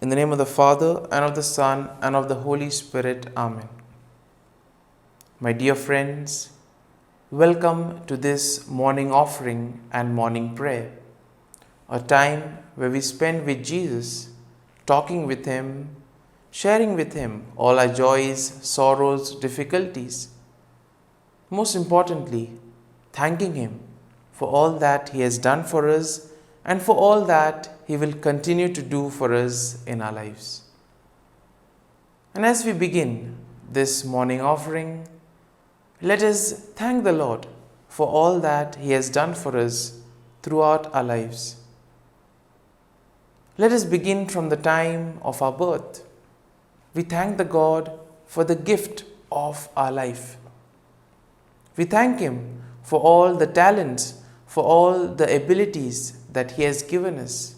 In the name of the Father, and of the Son, and of the Holy Spirit. Amen. My dear friends, welcome to this morning offering and morning prayer, a time where we spend with Jesus, talking with Him, sharing with Him all our joys, sorrows, difficulties. Most importantly, thanking Him for all that He has done for us and for all that He will continue to do for us in our lives. And as we begin this morning offering, let us thank the Lord for all that He has done for us throughout our lives. Let us begin from the time of our birth. We thank the God for the gift of our life. We thank Him for all the talents, for all the abilities that He has given us.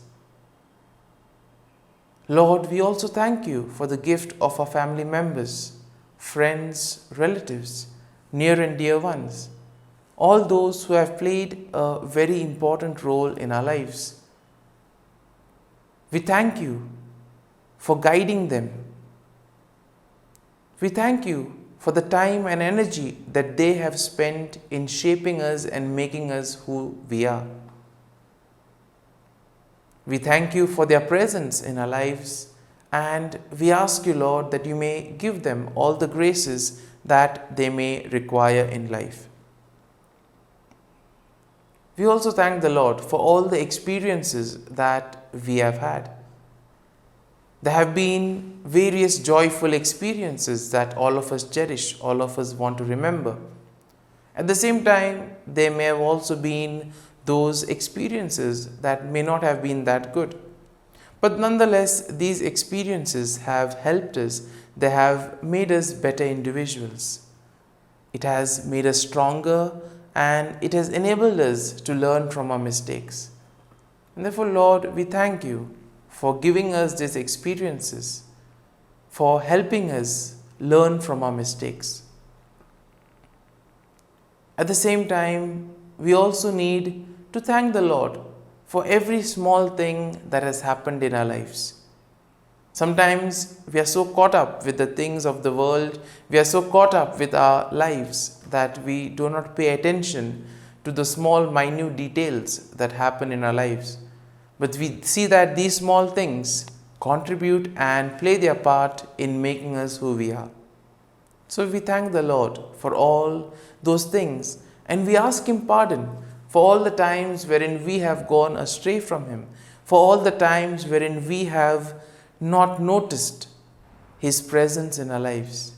Lord, we also thank You for the gift of our family members, friends, relatives, near and dear ones, all those who have played a very important role in our lives. We thank You for guiding them. We thank You for the time and energy that they have spent in shaping us and making us who we are. We thank You for their presence in our lives, and we ask You, Lord, that You may give them all the graces that they may require in life. We also thank the Lord for all the experiences that we have had. There have been various joyful experiences that all of us cherish, all of us want to remember. At the same time, there may have also been those experiences that may not have been that good. But nonetheless, these experiences have helped us. They have made us better individuals. It has made us stronger, and it has enabled us to learn from our mistakes. And therefore, Lord, we thank You for giving us these experiences, for helping us learn from our mistakes. At the same time, we also need to thank the Lord for every small thing that has happened in our lives. Sometimes we are so caught up with the things of the world, we are so caught up with our lives that we do not pay attention to the small, minute details that happen in our lives. But we see that these small things contribute and play their part in making us who we are. So we thank the Lord for all those things, and we ask Him pardon for all the times wherein we have gone astray from Him, for all the times wherein we have not noticed His presence in our lives,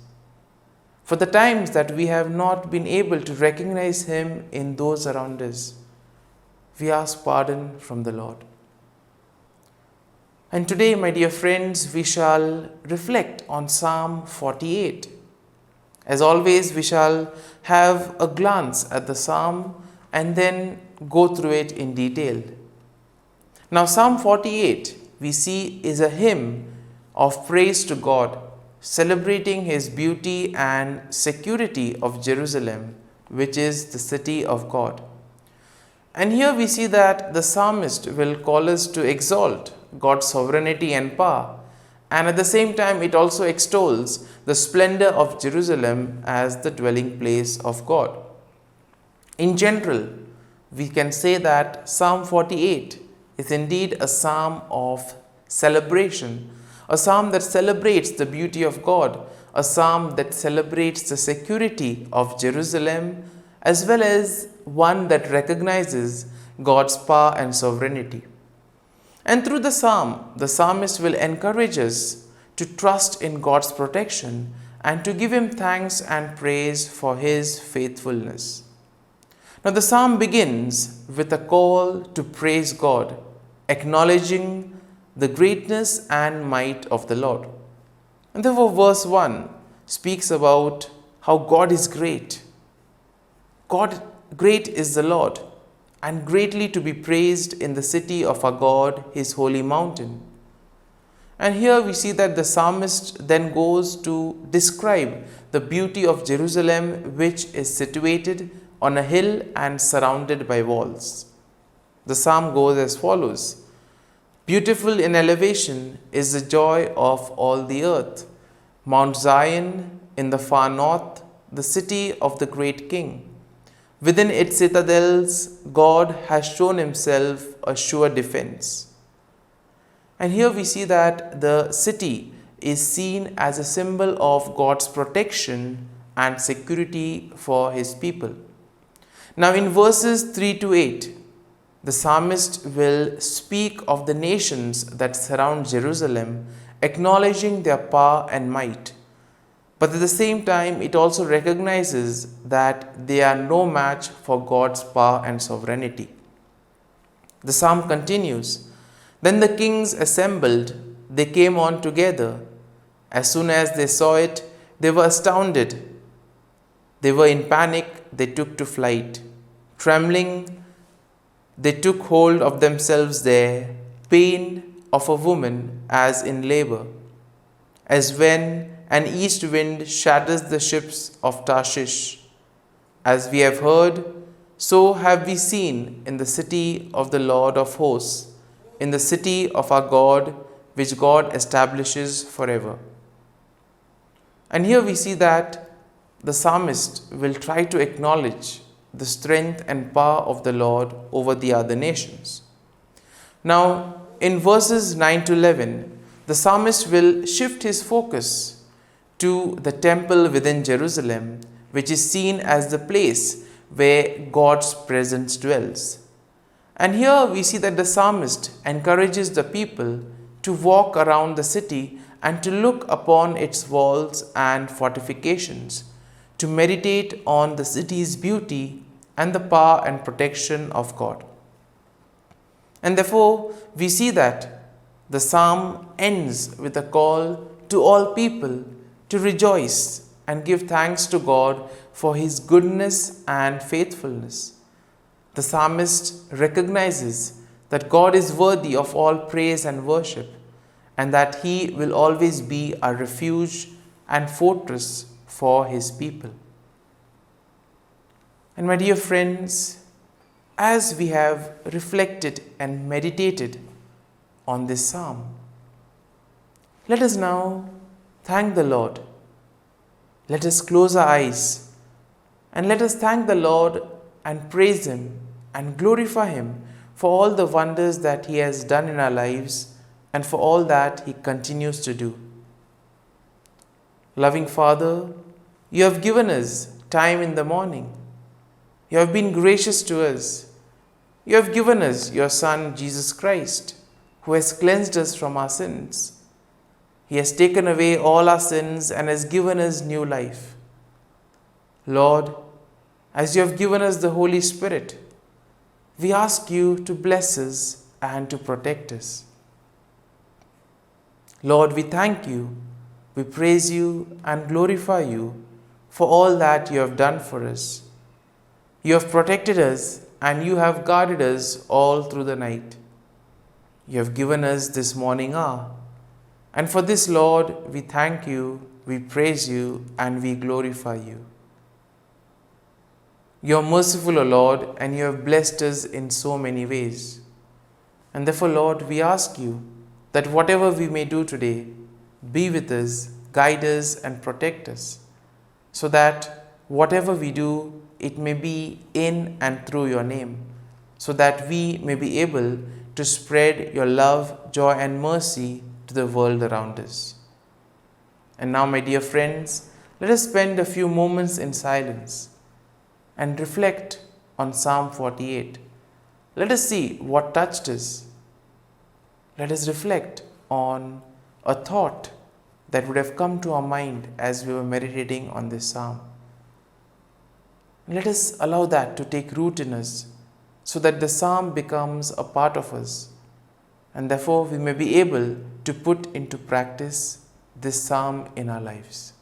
for the times that we have not been able to recognize Him in those around us. We ask pardon from the Lord. And today, my dear friends, we shall reflect on Psalm 48. As always, we shall have a glance at the psalm and then go through it in detail. Now, Psalm 48, we see, is a hymn of praise to God, celebrating His beauty and security of Jerusalem, which is the city of God. And here we see that the psalmist will call us to exalt God's sovereignty and power, and at the same time it also extols the splendor of Jerusalem as the dwelling place of God. In general, we can say that Psalm 48 is indeed a psalm of celebration, a psalm that celebrates the beauty of God, a psalm that celebrates the security of Jerusalem, as well as one that recognizes God's power and sovereignty. And through the psalm, the psalmist will encourage us to trust in God's protection and to give Him thanks and praise for His faithfulness. Now, the psalm begins with a call to praise God, acknowledging the greatness and might of the Lord. And therefore, verse 1 speaks about how God is great. Great is the Lord, and greatly to be praised in the city of our God, His holy mountain. And here we see that the psalmist then goes to describe the beauty of Jerusalem, which is situated on a hill and surrounded by walls. The psalm goes as follows: Beautiful in elevation is the joy of all the earth. Mount Zion in the far north, the city of the great King. Within its citadels, God has shown himself a sure defense. And here we see that the city is seen as a symbol of God's protection and security for his people. Now, in verses 3 to 8, the psalmist will speak of the nations that surround Jerusalem, acknowledging their power and might. But at the same time, it also recognizes that they are no match for God's power and sovereignty. The psalm continues, "Then the kings assembled, they came on together. As soon as they saw it, they were astounded. They were in panic, they took to flight. Trembling, they took hold of themselves there, pain of a woman as in labor, as when an east wind shatters the ships of Tarshish. As we have heard, so have we seen in the city of the Lord of hosts, in the city of our God, which God establishes forever." And here we see that the psalmist will try to acknowledge the strength and power of the Lord over the other nations. Now, in verses 9 to 11, the psalmist will shift his focus to the temple within Jerusalem, which is seen as the place where God's presence dwells. And here we see that the psalmist encourages the people to walk around the city and to look upon its walls and fortifications, to meditate on the city's beauty and the power and protection of God. And therefore, we see that the psalm ends with a call to all people to rejoice and give thanks to God for his goodness and faithfulness. The psalmist recognizes that God is worthy of all praise and worship, and that he will always be a refuge and fortress for his people. And my dear friends, as we have reflected and meditated on this psalm, let us now thank the Lord. Let us close our eyes and let us thank the Lord and praise him and glorify him for all the wonders that he has done in our lives and for all that he continues to do. Loving Father, you have given us time in the morning. You have been gracious to us. You have given us your Son, Jesus Christ, who has cleansed us from our sins. He has taken away all our sins and has given us new life. Lord, as you have given us the Holy Spirit, we ask you to bless us and to protect us. Lord, we thank you, we praise you and glorify you for all that you have done for us. You have protected us and you have guarded us all through the night. You have given us this morning hour. And for this, Lord, we thank you, we praise you, and we glorify you. You are merciful, O Lord, and you have blessed us in so many ways. And therefore, Lord, we ask you that whatever we may do today, be with us, guide us, and protect us, so that whatever we do, it may be in and through your name, so that we may be able to spread your love, joy, and mercy to the world around us. And now, my dear friends, let us spend a few moments in silence and reflect on Psalm 48. Let us see what touched us. Let us reflect on a thought that would have come to our mind as we were meditating on this psalm. Let us allow that to take root in us so that the psalm becomes a part of us, and therefore we may be able to put into practice this psalm in our lives.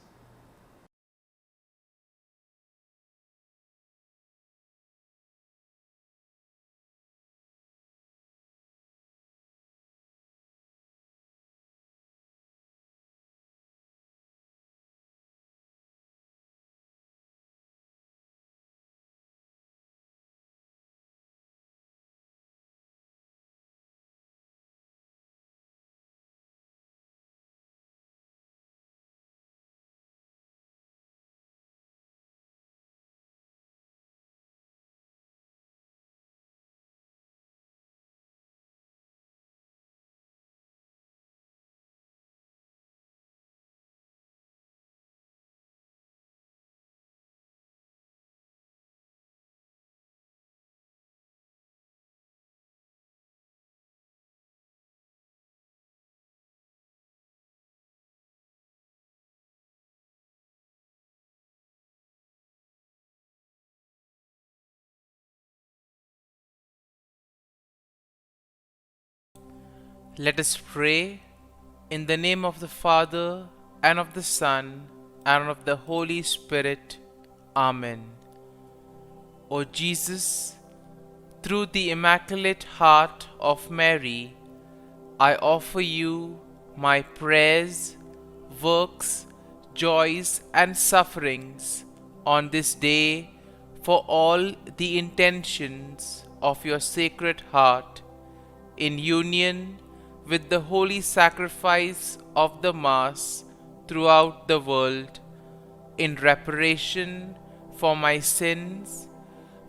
Let us pray in the name of the Father, and of the Son, and of the Holy Spirit. Amen. O Jesus, through the Immaculate Heart of Mary, I offer you my prayers, works, joys, and sufferings on this day for all the intentions of your Sacred Heart, in union with the holy sacrifice of the Mass throughout the world, in reparation for my sins,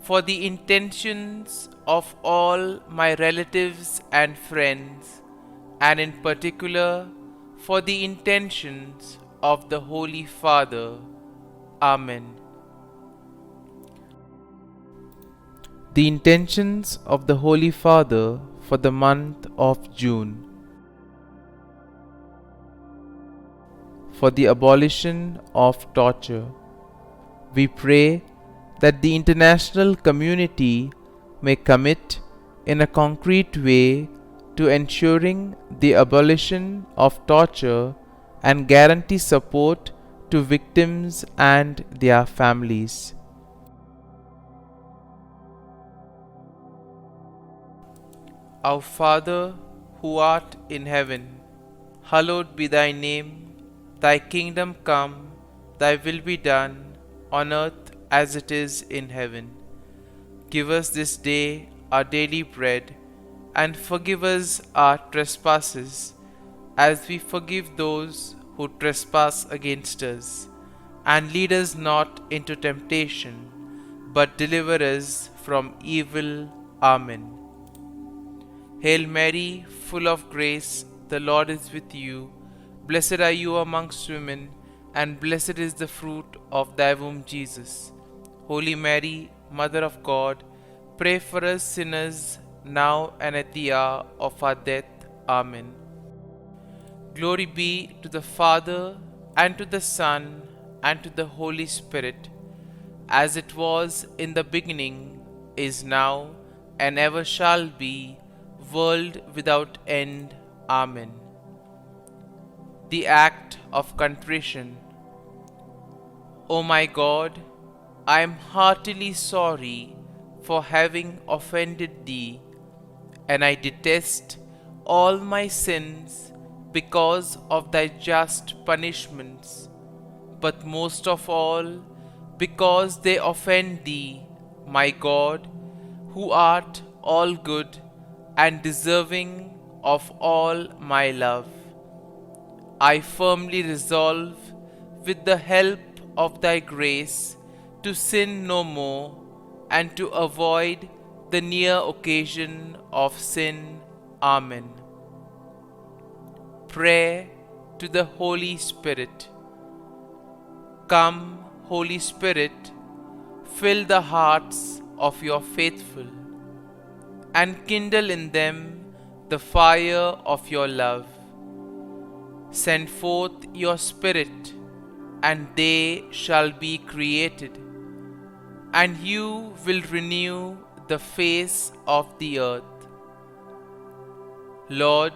for the intentions of all my relatives and friends, and in particular for the intentions of the Holy Father. Amen. The intentions of the Holy Father for the month of June. For the abolition of torture. We pray that the international community may commit in a concrete way to ensuring the abolition of torture and guarantee support to victims and their families. Our Father, who art in heaven, hallowed be thy name. Thy kingdom come, thy will be done, on earth as it is in heaven. Give us this day our daily bread, and forgive us our trespasses, as we forgive those who trespass against us. And lead us not into temptation, but deliver us from evil. Amen. Hail Mary, full of grace, the Lord is with you. Blessed are you amongst women, and blessed is the fruit of thy womb, Jesus. Holy Mary, Mother of God, pray for us sinners, now and at the hour of our death. Amen. Glory be to the Father, and to the Son, and to the Holy Spirit, as it was in the beginning, is now, and ever shall be, world without end. Amen. The act of contrition. O my God, I am heartily sorry for having offended thee, and I detest all my sins because of thy just punishments, but most of all because they offend thee, my God, who art all good and deserving of all my love. I firmly resolve, with the help of thy grace, to sin no more, and to avoid the near occasion of sin. Amen. Prayer to the Holy Spirit. Come, Holy Spirit, fill the hearts of your faithful, and kindle in them the fire of your love. Send forth your Spirit, and they shall be created, and you will renew the face of the earth. Lord,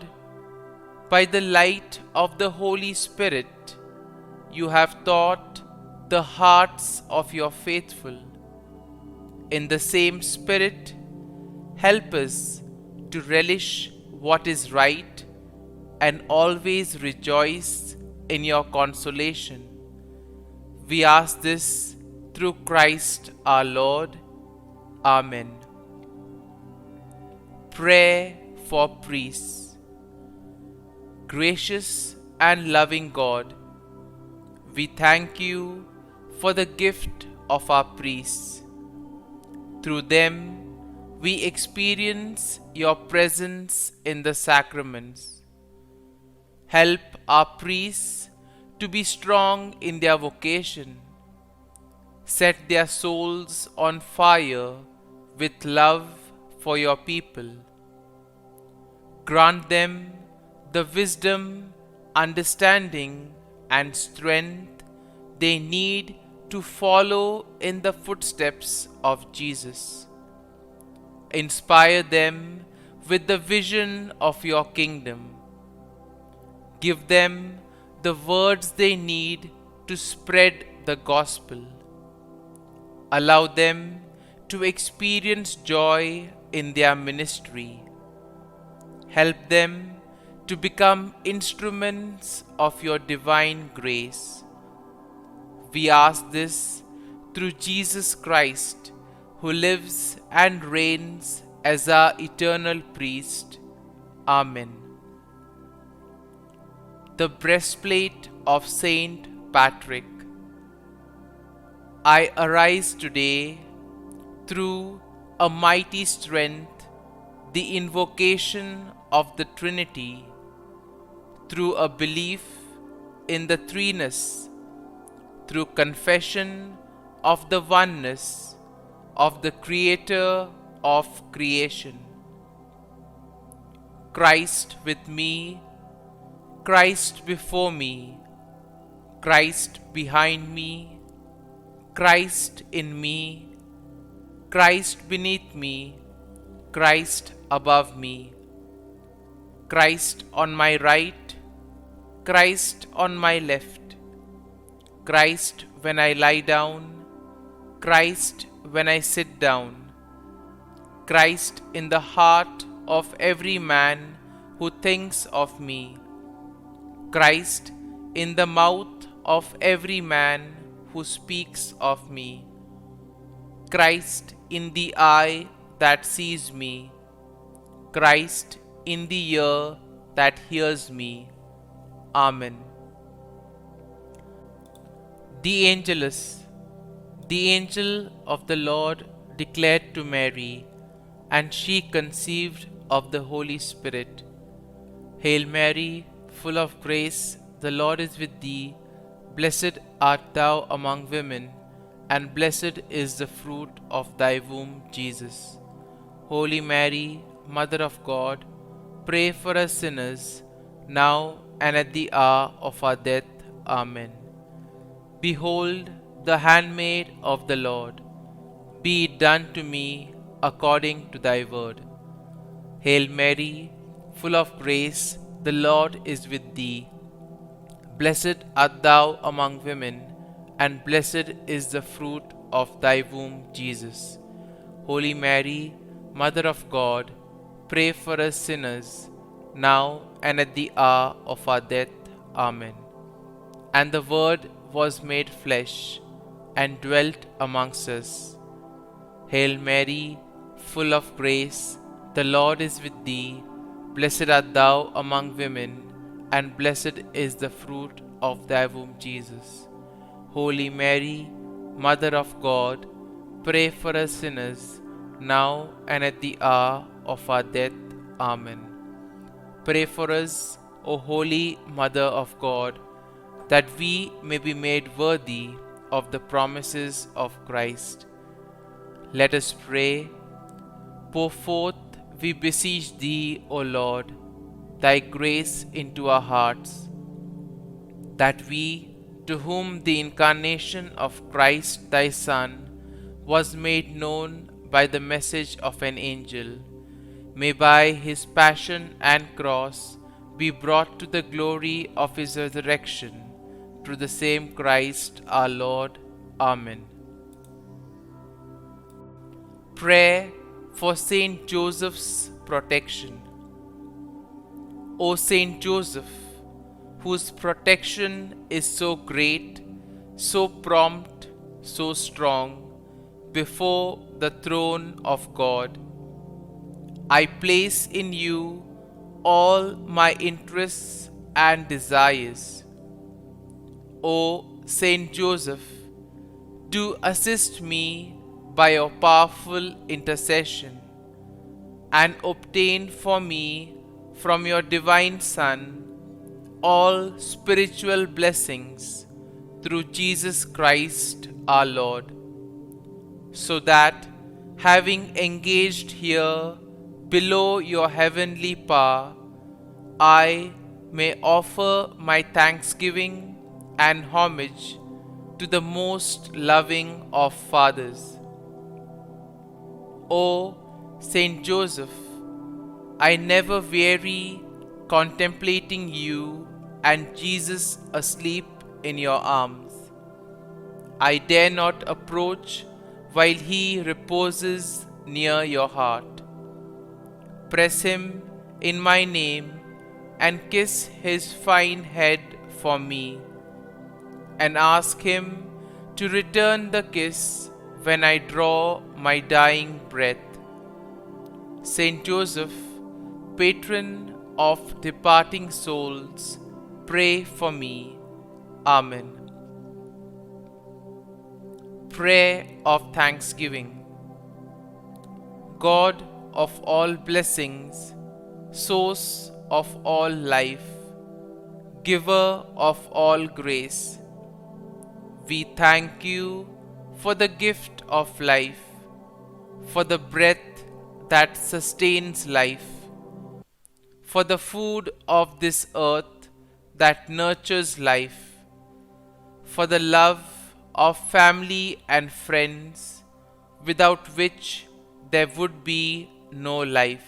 by the light of the Holy Spirit, you have taught the hearts of your faithful. In the same Spirit, help us to relish what is right and always rejoice in your consolation. We ask this through Christ our Lord. Amen. Prayer for priests. Gracious and loving God, we thank you for the gift of our priests. Through them, we experience your presence in the sacraments. Help our priests to be strong in their vocation. Set their souls on fire with love for your people. Grant them the wisdom, understanding, and strength they need to follow in the footsteps of Jesus. Inspire them with the vision of your kingdom. Give them the words they need to spread the gospel. Allow them to experience joy in their ministry. Help them to become instruments of your divine grace. We ask this through Jesus Christ, who lives and reigns as our eternal priest. Amen. The breastplate of Saint Patrick. I arise today through a mighty strength, the invocation of the Trinity, through a belief in the threeness, through confession of the oneness of the Creator of creation. Christ with me, Christ before me, Christ behind me, Christ in me, Christ beneath me, Christ above me, Christ on my right, Christ on my left, Christ when I lie down, Christ when I sit down, Christ in the heart of every man who thinks of me, Christ in the mouth of every man who speaks of me, Christ in the eye that sees me, Christ in the ear that hears me. Amen. The Angelus. The angel of the Lord declared to Mary, and she conceived of the Holy Spirit. Hail Mary, full of grace, the Lord is with thee. Blessed art thou among women, and blessed is the fruit of thy womb, Jesus. Holy Mary, Mother of God, pray for us sinners, now and at the hour of our death. Amen. Behold, the handmaid of the Lord, be it done to me according to thy word. Hail Mary, full of grace, the Lord is with thee. Blessed art thou among women, and blessed is the fruit of thy womb, Jesus. Holy Mary, Mother of God, pray for us sinners, now and at the hour of our death. Amen. And the Word was made flesh, and dwelt amongst us. Hail Mary, full of grace, the Lord is with thee. Blessed art thou among women, and blessed is the fruit of thy womb, Jesus. Holy Mary, Mother of God, pray for us sinners, now and at the hour of our death. Amen. Pray for us, O Holy Mother of God, that we may be made worthy of the promises of Christ. Let us pray. Pour forth, we beseech thee, O Lord, thy grace into our hearts, that we, to whom the incarnation of Christ thy Son was made known by the message of an angel, may by his passion and cross be brought to the glory of his resurrection, through the same Christ our Lord. Amen. Prayer for Saint Joseph's protection. O Saint Joseph, whose protection is so great, so prompt, so strong, before the throne of God, I place in you all my interests and desires. O Saint Joseph, do assist me by your powerful intercession, and obtain for me from your divine Son all spiritual blessings through Jesus Christ our Lord, so that, having engaged here below your heavenly power, I may offer my thanksgiving and homage to the most loving of fathers. O Saint Joseph, I never weary contemplating you and Jesus asleep in your arms. I dare not approach while he reposes near your heart. Press him in my name and kiss his fine head for me, and ask him to return the kiss when I draw my dying breath. Saint Joseph, patron of departing souls, pray for me. Amen. Prayer of Thanksgiving. God of all blessings, source of all life, giver of all grace, we thank you for the gift of life, for the breath that sustains life, for the food of this earth that nurtures life, for the love of family and friends, without which there would be no life.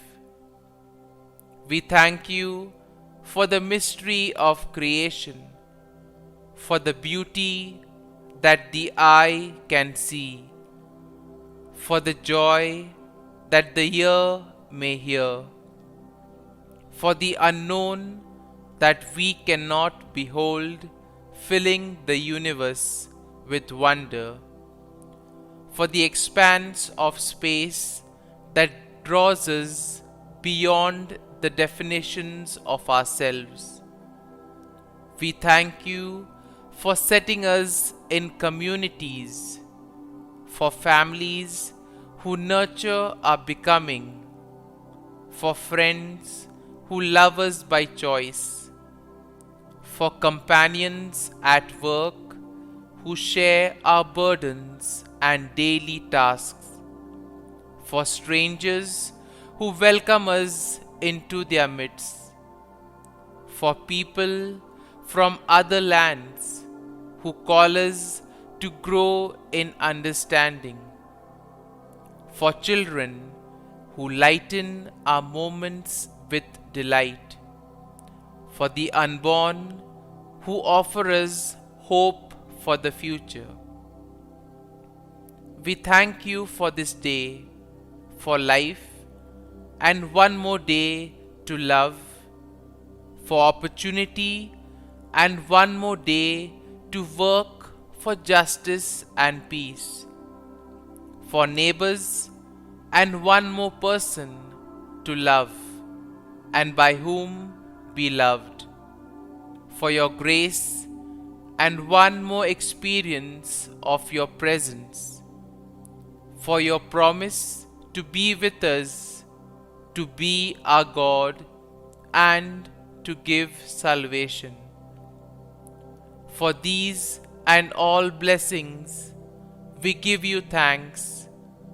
We thank you for the mystery of creation, for the beauty that the eye can see, for the joy that the ear may hear, for the unknown that we cannot behold, filling the universe with wonder, for the expanse of space that draws us beyond the definitions of ourselves. We thank you for setting us in communities, for families who nurture our becoming, for friends who love us by choice, for companions at work who share our burdens and daily tasks, for strangers who welcome us into their midst, for people from other lands who call us to grow in understanding, for children who lighten our moments with delight, for the unborn who offer us hope for the future. We thank you for this day, for life, and one more day to love, for opportunity, and one more day to work for justice and peace, for neighbors, and one more person to love, and by whom be loved, for your grace, and one more experience of your presence, for your promise to be with us, to be our God, and to give salvation. For these and all blessings, we give you thanks,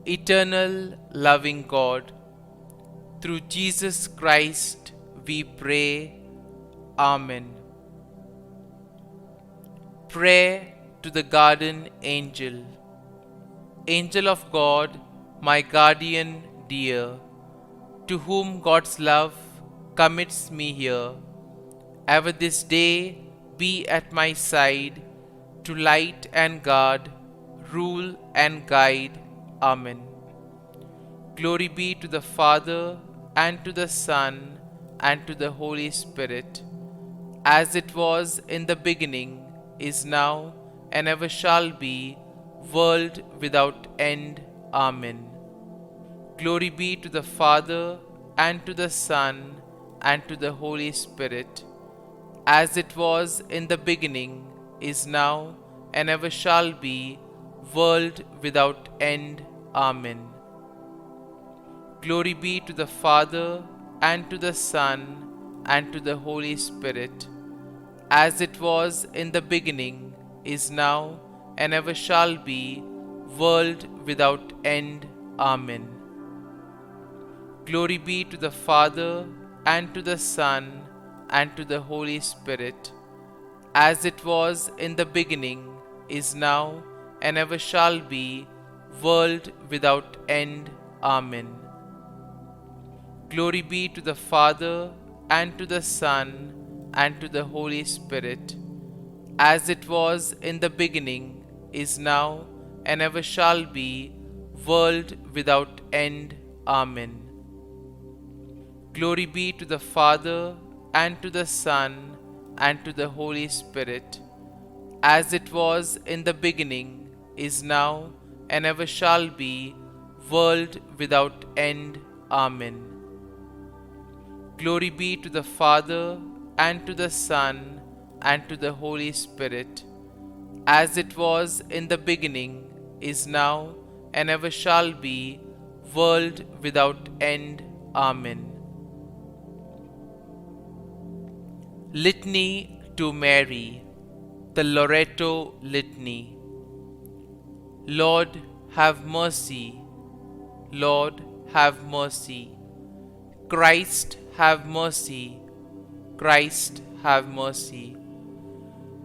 eternal loving God. Through Jesus Christ we pray. Amen. Prayer to the Guardian Angel. Angel of God, my guardian dear, to whom God's love commits me here, ever this day be at my side, to light and guard, rule and guide. Amen. Glory be to the Father, and to the Son, and to the Holy Spirit, as it was in the beginning, is now, and ever shall be, world without end. Amen. Glory be to the Father, and to the Son, and to the Holy Spirit, as it was in the beginning, is now, and ever shall be, world without end. Amen. Glory be to the Father, and to the Son, and to the Holy Spirit, as it was in the beginning, is now, and ever shall be, world without end. Amen. Glory be to the Father, and to the Son, and to the Holy Spirit, as it was in the beginning, is now, and ever shall be, world without end. Amen. Glory be to the Father, and to the Son, and to the Holy Spirit, as it was in the beginning, is now, and ever shall be, world without end. Amen. Glory be to the Father, and to the Son, and to the Holy Spirit, as it was in the beginning, is now, and ever shall be, world without end. Amen. Glory be to the Father, and to the Son, and to the Holy Spirit, as it was in the beginning, is now, and ever shall be, world without end. Amen. Litany to Mary, the Loreto Litany. Lord, have mercy. Lord, have mercy. Christ, have mercy. Christ, have mercy.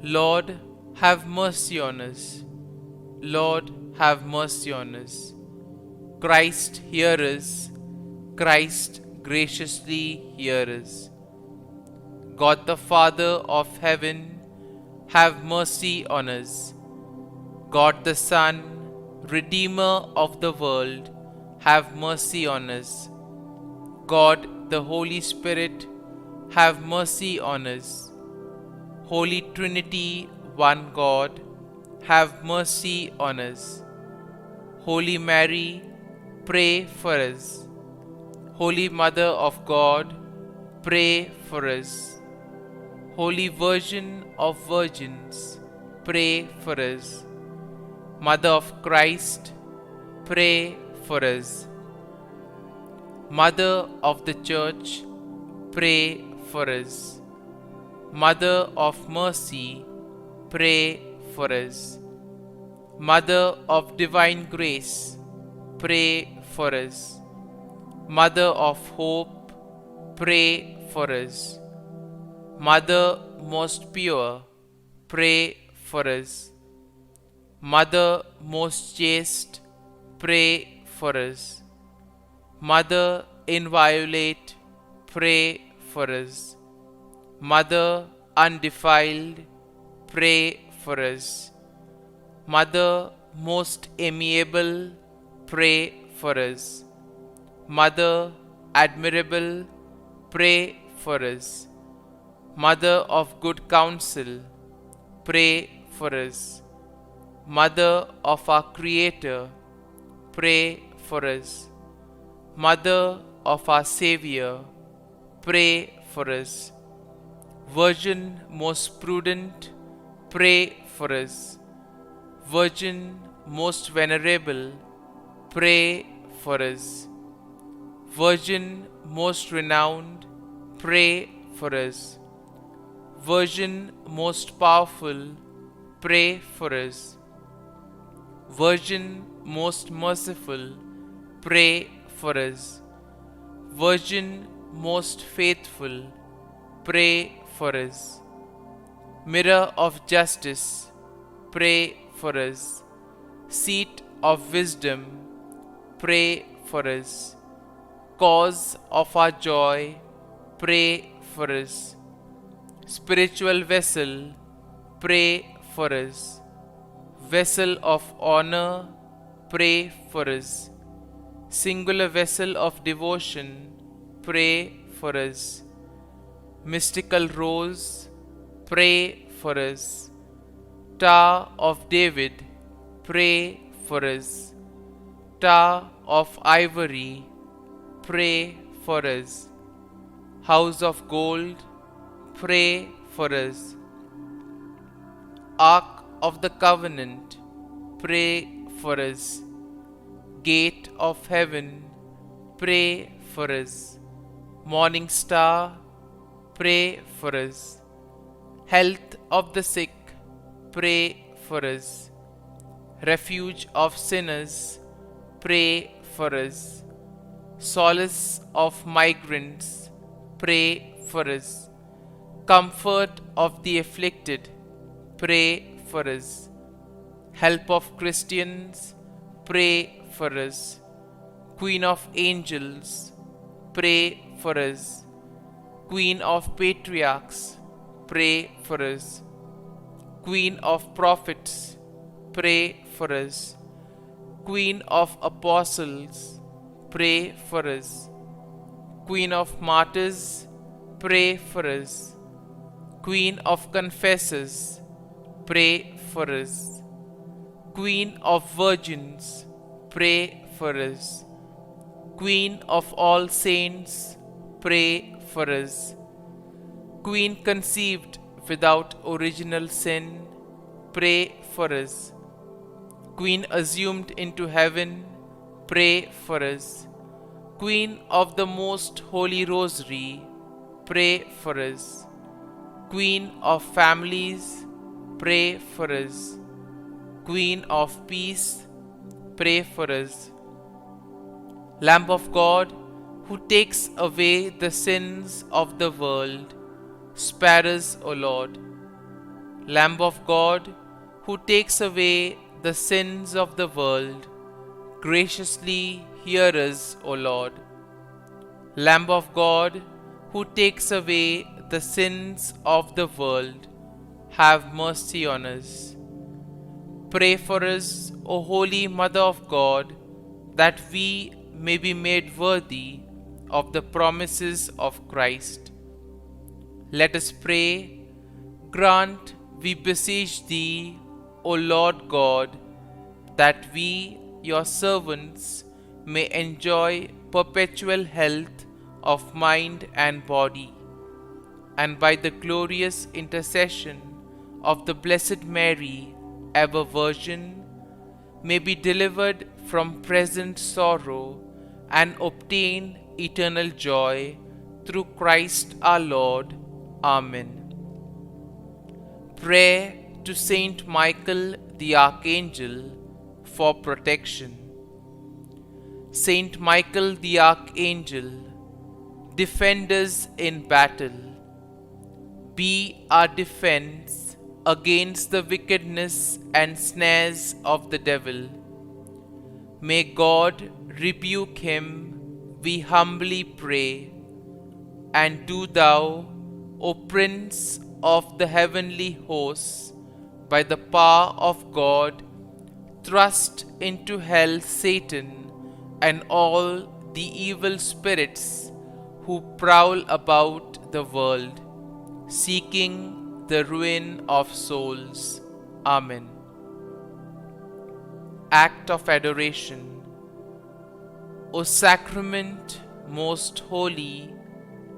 Lord, have mercy on us. Lord, have mercy on us. Christ, hear us. Christ, graciously hear us. God the Father of heaven, have mercy on us. God the Son, Redeemer of the world, have mercy on us. God the Holy Spirit, have mercy on us. Holy Trinity, one God, have mercy on us. Holy Mary, pray for us. Holy Mother of God, pray for us. Holy Virgin of Virgins, pray for us. Mother of Christ, pray for us. Mother of the Church, pray for us. Mother of Mercy, pray for us. Mother of Divine Grace, pray for us. Mother of Hope, pray for us. Mother most pure, pray for us. Mother most chaste, pray for us. Mother inviolate, pray for us. Mother undefiled, pray for us. Mother most amiable, pray for us. Mother admirable, pray for us. Mother of good counsel, pray for us. Mother of our Creator, pray for us. Mother of our Savior, pray for us. Virgin most prudent, pray for us. Virgin most venerable, pray for us. Virgin most renowned, pray for us. Virgin most powerful, pray for us. Virgin most merciful, pray for us. Virgin most faithful, pray for us. Mirror of justice, pray for us. Seat of wisdom, pray for us. Cause of our joy, pray for us. Spiritual vessel, pray for us. Vessel of honor, pray for us. Singular vessel of devotion, pray for us. Mystical rose, pray for us. Tower of David, pray for us. Tower of ivory, pray for us. House of gold, pray for us. Ark of the covenant, pray for us. Gate of heaven, pray for us. Morning star, pray for us. Health of the sick, pray for us. Refuge of sinners, pray for us. Solace of migrants, pray for us. Comfort of the afflicted, pray for us. Help of Christians, pray for us. Queen of angels, pray for us. Queen of patriarchs, pray for us. Queen of prophets, pray for us. Queen of apostles, pray for us. Queen of martyrs, pray for us. Queen of confessors, pray for us. Queen of virgins, pray for us. Queen of all saints, pray for us. Queen conceived without original sin, pray for us. Queen assumed into heaven, pray for us. Queen of the Most Holy Rosary, pray for us. Queen of families, pray for us. Queen of peace, pray for us. Lamb of God, who takes away the sins of the world, spare us, O Lord. Lamb of God, who takes away the sins of the world, graciously hear us, O Lord. Lamb of God, who takes away the sins of the world, have mercy on us. Pray for us, O Holy Mother of God, that we may be made worthy of the promises of Christ. Let us pray. Grant, we beseech Thee, O Lord God, that we, Your servants, may enjoy perpetual health of mind and body, and by the glorious intercession of the Blessed Mary, ever Virgin, may be delivered from present sorrow and obtain eternal joy through Christ our Lord. Amen. Prayer to Saint Michael the Archangel for protection. Saint Michael the Archangel, defend us in battle. Be our defense against the wickedness and snares of the devil. May God rebuke him, we humbly pray. And do Thou, O Prince of the heavenly hosts, by the power of God, thrust into hell Satan and all the evil spirits who prowl about the world, seeking the ruin of souls. Amen. Act of Adoration. O Sacrament most holy,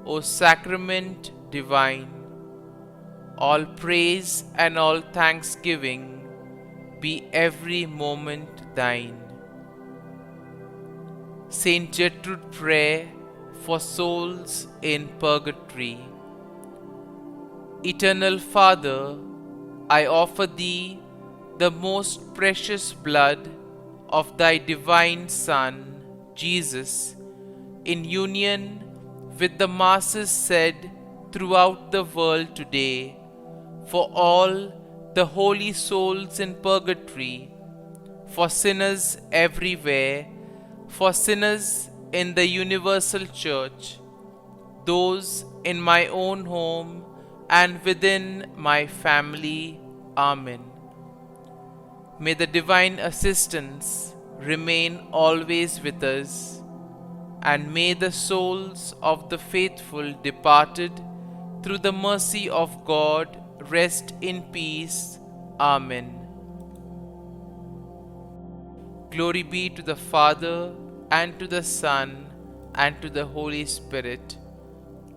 O Sacrament divine, all praise and all thanksgiving be every moment Thine. Saint Gertrude Prayer for souls in purgatory. Eternal Father, I offer Thee the most precious blood of Thy divine Son, Jesus, in union with the masses said throughout the world today, for all the holy souls in purgatory, for sinners everywhere, for sinners in the universal church, those in my own home and within my family. Amen. May the divine assistance remain always with us, and may the souls of the faithful departed through the mercy of God rest in peace. Amen. Glory be to the Father, and to the Son, and to the Holy Spirit,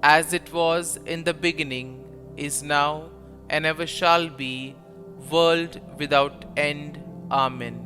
as it was in the beginning, is now, and ever shall be, world without end. Amen.